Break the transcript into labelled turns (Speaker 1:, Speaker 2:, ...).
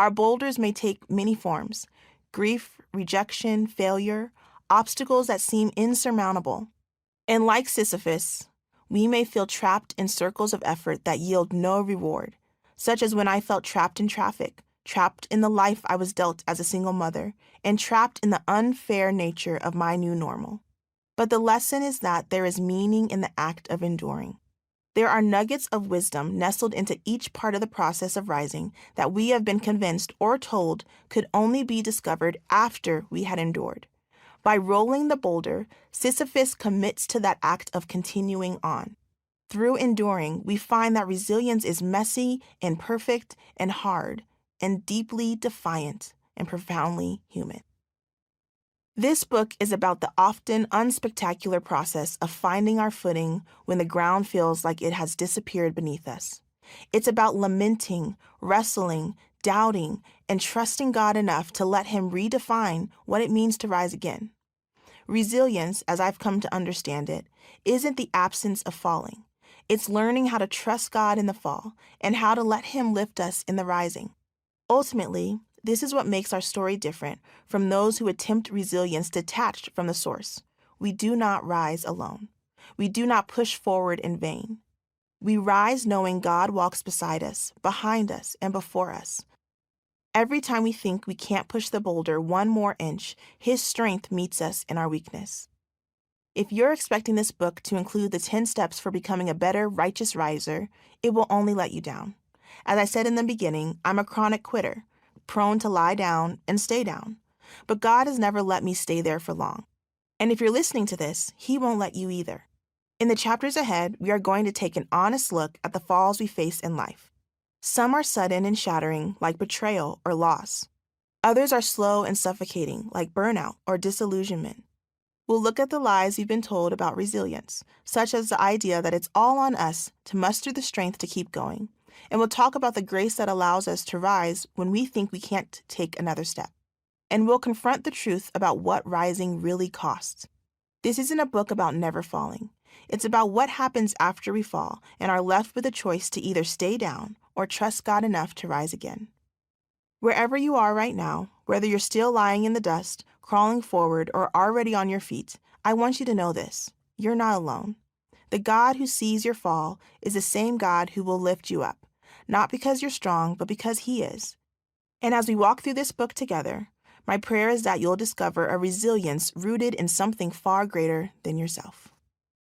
Speaker 1: Our boulders may take many forms: grief, rejection, failure, obstacles that seem insurmountable. And like Sisyphus, we may feel trapped in circles of effort that yield no reward, such as when I felt trapped in traffic, trapped in the life I was dealt as a single mother, and trapped in the unfair nature of my new normal. But the lesson is that there is meaning in the act of enduring. There are nuggets of wisdom nestled into each part of the process of rising that we have been convinced or told could only be discovered after we had endured. By rolling the boulder, Sisyphus commits to that act of continuing on. Through enduring, we find that resilience is messy, imperfect, and hard, and deeply defiant and profoundly human. This book is about the often unspectacular process of finding our footing when the ground feels like it has disappeared beneath us. It's about lamenting, wrestling, doubting, and trusting God enough to let Him redefine what it means to rise again. Resilience, as I've come to understand it, isn't the absence of falling. It's learning how to trust God in the fall and how to let Him lift us in the rising. Ultimately, this is what makes our story different from those who attempt resilience detached from the source. We do not rise alone. We do not push forward in vain. We rise knowing God walks beside us, behind us, and before us. Every time we think we can't push the boulder one more inch, His strength meets us in our weakness. If you're expecting this book to include the 10 steps for becoming a better, righteous riser, it will only let you down. As I said in the beginning, I'm a chronic quitter, prone to lie down and stay down. But God has never let me stay there for long. And if you're listening to this, He won't let you either. In the chapters ahead, we are going to take an honest look at the falls we face in life. Some are sudden and shattering, like betrayal or loss. Others are slow and suffocating, like burnout or disillusionment. We'll look at the lies we've been told about resilience, such as the idea that it's all on us to muster the strength to keep going. And we'll talk about the grace that allows us to rise when we think we can't take another step. And we'll confront the truth about what rising really costs. This isn't a book about never falling. It's about what happens after we fall and are left with a choice to either stay down or trust God enough to rise again. Wherever you are right now, whether you're still lying in the dust, crawling forward, or already on your feet, I want you to know this: you're not alone. The God who sees your fall is the same God who will lift you up, not because you're strong, but because He is. And as we walk through this book together, my prayer is that you'll discover a resilience rooted in something far greater than yourself.